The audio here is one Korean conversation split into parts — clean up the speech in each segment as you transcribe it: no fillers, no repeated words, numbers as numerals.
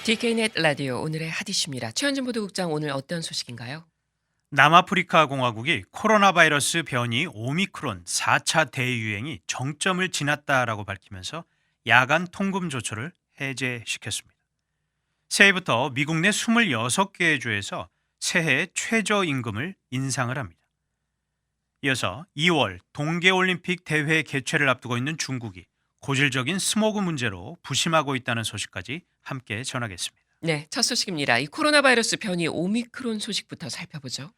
DK넷 라디오 오늘의 핫이슈입니다. 최현진 보도국장 오늘 어떤 소식인가요? 남아프리카 공화국이 코로나 바이러스 변이 오미크론 4차 대유행이 정점을 지났다라고 밝히면서 야간 통금 조처를 해제시켰습니다. 새해부터 미국 내 26개의 주에서 새해 최저임금을 인상을 합니다. 이어서 2월 동계올림픽 대회 개최를 앞두고 있는 중국이 고질적인 스모그 문제로 부심하고 있다는 소식까지 함께 전하겠습니다. 네, 첫 소식입니다. 이 코로나 바이러스 변이 오미크론 소식부터 살펴보죠.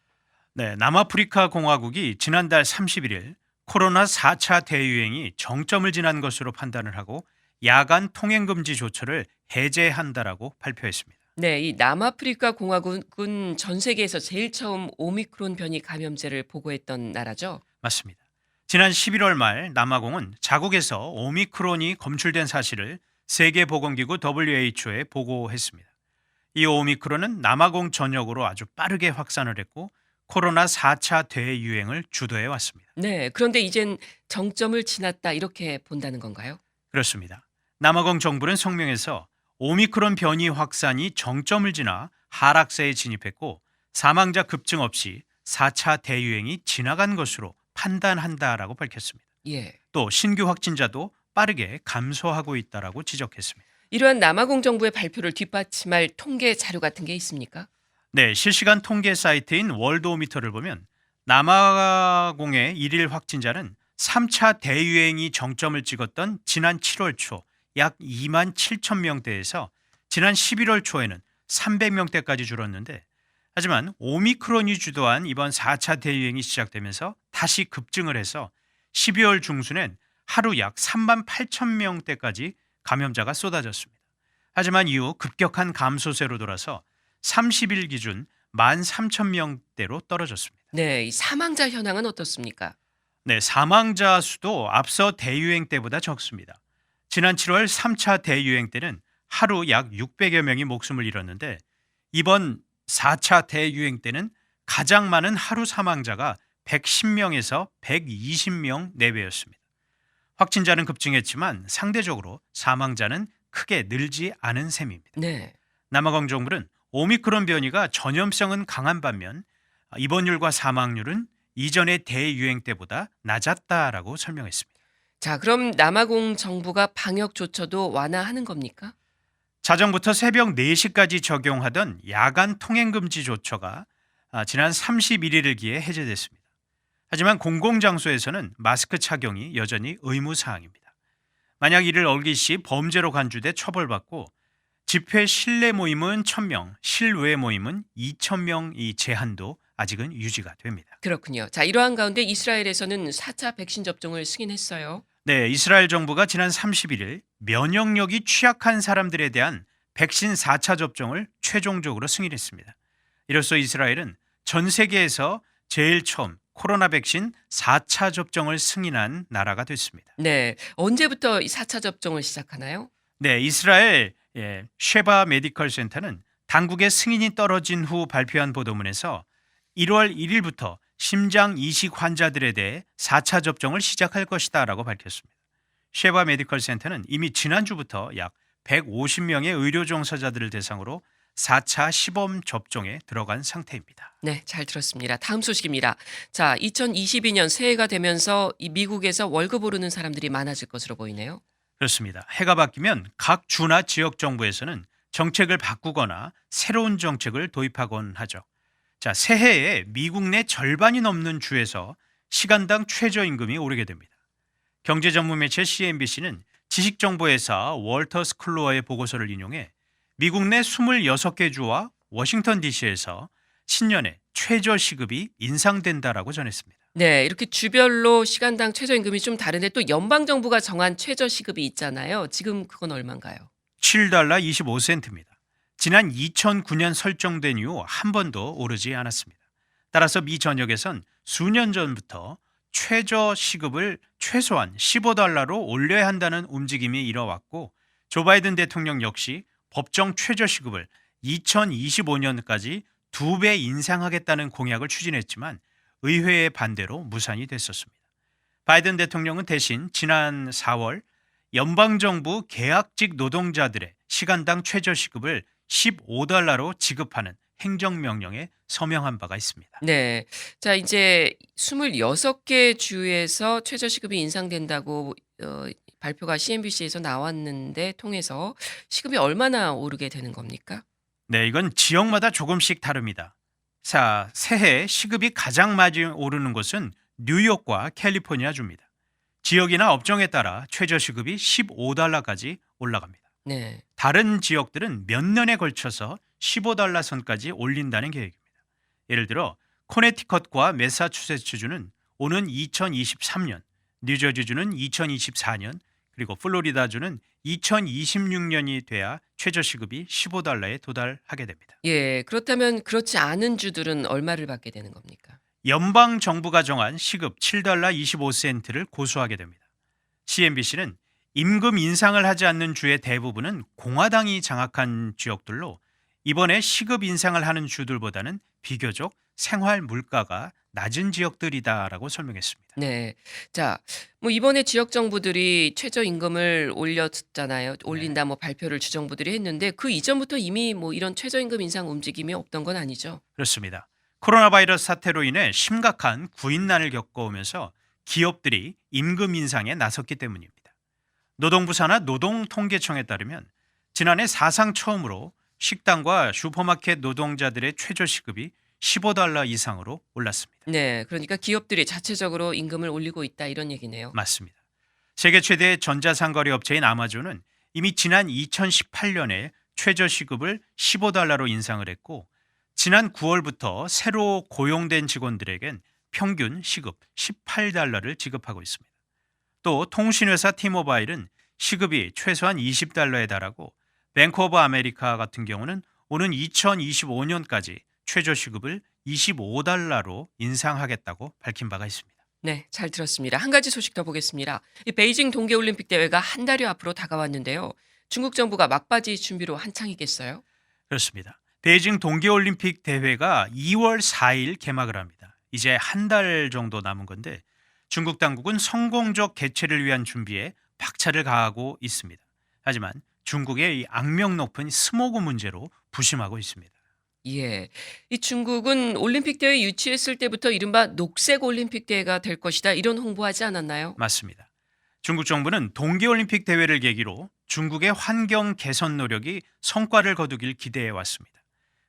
네, 남아프리카 공화국이 지난달 31일 코로나 4차 대유행이 정점을 지난 것으로 판단을 하고 야간 통행 금지 조처를 해제한다라고 발표했습니다. 네, 이 남아프리카 공화국은 전 세계에서 제일 처음 오미크론 변이 감염자를 보고했던 나라죠. 맞습니다. 지난 11월 말 남아공은 자국에서 오미크론이 검출된 사실을 세계보건기구 WHO에 보고했습니다. 이 오미크론은 남아공 전역으로 아주 빠르게 확산을 했고 코로나 4차 대유행을 주도해 왔습니다. 네, 그런데 이젠 정점을 지났다 이렇게 본다는 건가요? 그렇습니다. 남아공 정부는 성명에서 오미크론 변이 확산이 정점을 지나 하락세에 진입했고 사망자 급증 없이 4차 대유행이 지나간 것으로 판단한다라고 밝혔습니다. 예. 또 신규 확진자도 빠르게 감소하고 있다라고 지적했습니다. 이러한 남아공 정부의 발표를 뒷받침할 통계 자료 같은 게 있습니까? 네, 실시간 통계 사이트인 월드오미터를 보면 남아공의 일일 확진자는 3차 대유행이 정점을 찍었던 지난 7월 초 약 2만 7천 명대에서 지난 11월 초에는 300명대까지 줄었는데 하지만 오미크론이 주도한 이번 4차 대유행이 시작되면서 다시 급증을 해서 12월 중순엔 하루 약 3만 8천 명대까지 감염자가 쏟아졌습니다. 하지만 이후 급격한 감소세로 돌아서 30일 기준 1만 3천 명대로 떨어졌습니다. 네, 이 사망자 현황은 어떻습니까? 네, 사망자 수도 앞서 대유행 때보다 적습니다. 지난 7월 3차 대유행 때는 하루 약 600여 명이 목숨을 잃었는데 이번 4차 대유행 때는 가장 많은 하루 사망자가 110명에서 120명 내외였습니다. 확진자는 급증했지만 상대적으로 사망자는 크게 늘지 않은 셈입니다. 네. 남아공 정부는 오미크론 변이가 전염성은 강한 반면 입원율과 사망률은 이전의 대유행 때보다 낮았다라고 설명했습니다. 자, 그럼 남아공 정부가 방역 조처도 완화하는 겁니까? 자정부터 새벽 4시까지 적용하던 야간 통행금지 조처가 지난 31일을 기해 해제됐습니다. 하지만 공공장소에서는 마스크 착용이 여전히 의무사항입니다. 만약 이를 어길 시 범죄로 간주돼 처벌받고 집회 실내 모임은 1,000명, 실외 모임은 2,000명 이 제한도 아직은 유지가 됩니다. 그렇군요. 자, 이러한 가운데 이스라엘에서는 4차 백신 접종을 승인했어요. 네, 이스라엘 정부가 지난 31일 면역력이 취약한 사람들에 대한 백신 4차 접종을 최종적으로 승인했습니다. 이로써 이스라엘은 전 세계에서 제일 처음 코로나 백신 4차 접종을 승인한 나라가 됐습니다. 네. 언제부터 이 4차 접종을 시작하나요? 네, 이스라엘 쉐바 메디컬 센터는 당국의 승인이 떨어진 후 발표한 보도문에서 1월 1일부터 심장 이식 환자들에 대해 4차 접종을 시작할 것이다라고 밝혔습니다. 쉐바 메디컬 센터는 이미 지난주부터 약 150명의 의료 종사자들을 대상으로 4차 시범 접종에 들어간 상태입니다. 네, 잘 들었습니다. 다음 소식입니다. 자, 2022년 새해가 되면서 이 미국에서 월급 오르는 사람들이 많아질 것으로 보이네요. 그렇습니다. 해가 바뀌면 각 주나 지역 정부에서는 정책을 바꾸거나 새로운 정책을 도입하곤 하죠. 자, 새해에 미국 내 절반이 넘는 주에서 시간당 최저임금이 오르게 됩니다. 경제 전문 매체 CNBC는 지식정보회사 월터스 클로어의 보고서를 인용해 미국 내 26개 주와 워싱턴 DC에서 신년에 최저시급이 인상된다라고 전했습니다. 네, 이렇게 주별로 시간당 최저임금이 좀 다른데 또 연방정부가 정한 최저시급이 있잖아요. 지금 그건 얼마인가요? $7 25센트입니다. 지난 2009년 설정된 이후 한 번도 오르지 않았습니다. 따라서 미 전역에선 수년 전부터 최저 시급을 최소한 $15로 올려야 한다는 움직임이 일어왔고 조 바이든 대통령 역시 법정 최저 시급을 2025년까지 2배 인상하겠다는 공약을 추진했지만 의회의 반대로 무산이 됐었습니다. 바이든 대통령은 대신 지난 4월 연방정부 계약직 노동자들의 시간당 최저시급을 15달러로 지급하는 행정명령에 서명한 바가 있습니다. 네. 자 이제 26개 주에서 최저시급이 인상된다고 발표가 CNBC에서 나왔는데 통해서 시급이 얼마나 오르게 되는 겁니까? 네, 이건 지역마다 조금씩 다릅니다. 자, 새해 시급이 가장 많이 오르는 곳은 뉴욕과 캘리포니아 주입니다. 지역이나 업종에 따라 최저시급이 15달러까지 올라갑니다. 네. 다른 지역들은 몇 년에 걸쳐서 15달러 선까지 올린다는 계획입니다. 예를 들어 코네티컷과 매사추세츠주는 오는 2023년, 뉴저지주는 2024년, 그리고 플로리다주는 2026년이 돼야 최저시급이 15달러에 도달하게 됩니다. 예. 그렇다면 그렇지 않은 주들은 얼마를 받게 되는 겁니까? 연방 정부가 정한 시급 7달러 25센트를 고수하게 됩니다. CNBC는 임금 인상을 하지 않는 주의 대부분은 공화당이 장악한 지역들로 이번에 시급 인상을 하는 주들보다는 비교적 생활 물가가 낮은 지역들이다라고 설명했습니다. 네. 자, 뭐 이번에 지역 정부들이 최저임금을 올렸잖아요. 네, 올린다 뭐 발표를 주정부들이 했는데 그 이전부터 이미 뭐 이런 최저임금 인상 움직임이 없던 건 아니죠? 그렇습니다. 코로나 바이러스 사태로 인해 심각한 구인난을 겪어오면서 기업들이 임금 인상에 나섰기 때문입니다. 노동부 산하 노동통계청에 따르면 지난해 사상 처음으로 식당과 슈퍼마켓 노동자들의 최저시급이 15달러 이상으로 올랐습니다. 네. 그러니까 기업들이 자체적으로 임금을 올리고 있다 이런 얘기네요. 맞습니다. 세계 최대 전자상거래 업체인 아마존은 이미 지난 2018년에 최저시급을 15달러로 인상을 했고 지난 9월부터 새로 고용된 직원들에겐 평균 시급 18달러를 지급하고 있습니다. 또 통신회사 티모바일은 시급이 최소한 20달러에 달하고 뱅크 오브 아메리카 같은 경우는 오는 2025년까지 최저시급을 25달러로 인상하겠다고 밝힌 바가 있습니다. 네, 잘 들었습니다. 한 가지 소식 더 보겠습니다. 이 베이징 동계올림픽 대회가 한 달여 앞으로 다가왔는데요. 중국 정부가 막바지 준비로 한창이겠어요? 그렇습니다. 베이징 동계올림픽 대회가 2월 4일 개막을 합니다. 이제 한 달 정도 남은 건데 중국 당국은 성공적 개최를 위한 준비에 박차를 가하고 있습니다. 하지만 중국의 이 악명 높은 스모그 문제로 부심하고 있습니다. 예. 이 중국은 올림픽 대회 유치했을 때부터 이른바 녹색 올림픽 대회가 될 것이다 이런 홍보하지 않았나요? 맞습니다. 중국 정부는 동계올림픽 대회를 계기로 중국의 환경 개선 노력이 성과를 거두길 기대해 왔습니다.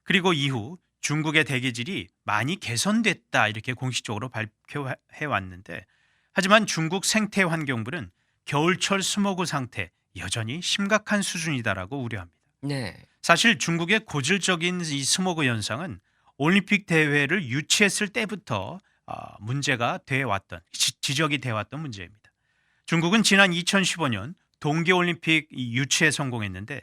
그리고 이후 중국의 대기질이 많이 개선됐다 이렇게 공식적으로 발표해 왔는데 하지만 중국 생태환경부는 겨울철 스모그 상태 여전히 심각한 수준이다라고 우려합니다. 네. 사실 중국의 고질적인 이 스모그 현상은 올림픽 대회를 유치했을 때부터 문제가 돼 왔던 지적이 돼 왔던 문제입니다. 중국은 지난 2015년 동계올림픽 유치에 성공했는데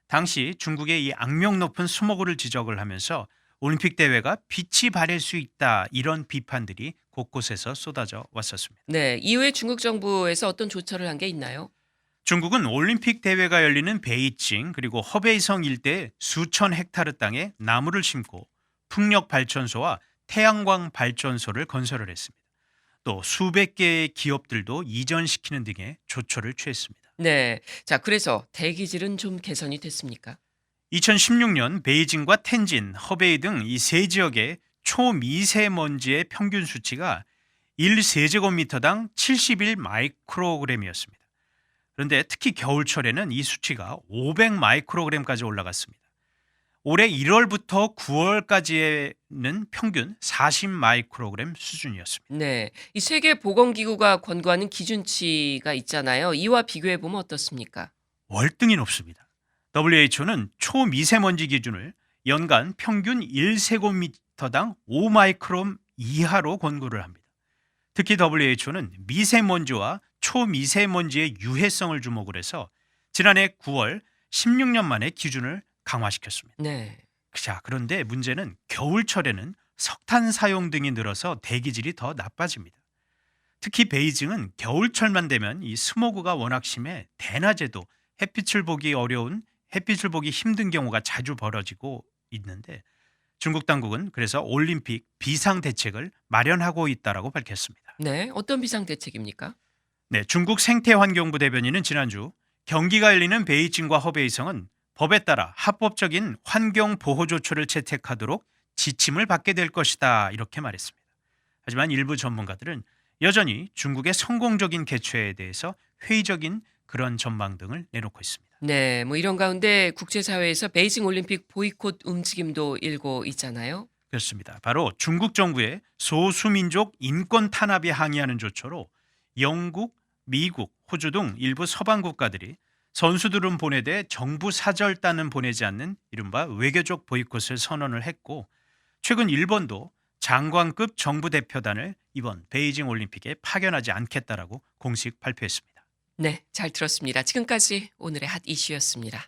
당시 중국의 이 악명 높은 스모그를 지적을 하면서 올림픽 대회가 빛이 발할 수 있다 이런 비판들이 곳곳에서 쏟아져 왔었습니다. 네. 이후에 중국 정부에서 어떤 조처를 한 게 있나요? 중국은 올림픽 대회가 열리는 베이징 그리고 허베이성 일대에 수천 헥타르 땅에 나무를 심고 풍력 발전소와 태양광 발전소를 건설을 했습니다. 또 수백 개의 기업들도 이전시키는 등의 조처를 취했습니다. 네. 자, 그래서 대기질은 좀 개선이 됐습니까? 2016년 베이징과 텐진, 허베이 등 이 세 지역의 초미세먼지의 평균 수치가 1세제곱미터당 71 마이크로그램이었습니다. 그런데 특히 겨울철에는 이 수치가 500 마이크로그램까지 올라갔습니다. 올해 1월부터 9월까지는 평균 40 마이크로그램 수준이었습니다. 네. 이 세계 보건기구가 권고하는 기준치가 있잖아요. 이와 비교해 보면 어떻습니까? 월등히 높습니다. WHO는 초미세먼지 기준을 연간 평균 1세곱미터당 5마이크론 이하로 권고를 합니다. 특히 WHO는 미세먼지와 초미세먼지의 유해성을 주목을 해서 지난해 9월 16년 만에 기준을 강화시켰습니다. 네. 자, 그런데 문제는 겨울철에는 석탄 사용 등이 늘어서 대기질이 더 나빠집니다. 특히 베이징은 겨울철만 되면 이 스모그가 워낙 심해 대낮에도 햇빛을 보기 힘든 경우가 자주 벌어지고 있는데 중국 당국은 그래서 올림픽 비상 대책을 마련하고 있다라고 밝혔습니다. 네. 어떤 비상 대책입니까? 네, 중국 생태환경부 대변인은 지난주 경기가 열리는 베이징과 허베이성은 법에 따라 합법적인 환경 보호 조처를 채택하도록 지침을 받게 될 것이다 이렇게 말했습니다. 하지만 일부 전문가들은 여전히 중국의 성공적인 개최에 대해서 회의적인 그런 전망 등을 내놓고 있습니다. 네, 뭐 이런 가운데 국제사회에서 베이징 올림픽 보이콧 움직임도 일고 있잖아요. 그렇습니다. 바로 중국 정부의 소수민족 인권 탄압에 항의하는 조처로 영국, 미국, 호주 등 일부 서방 국가들이 선수들은 보내되 정부 사절단은 보내지 않는 이른바 외교적 보이콧을 선언을 했고, 최근 일본도 장관급 정부 대표단을 이번 베이징 올림픽에 파견하지 않겠다라고 공식 발표했습니다. 네, 잘 들었습니다. 지금까지 오늘의 핫 이슈였습니다.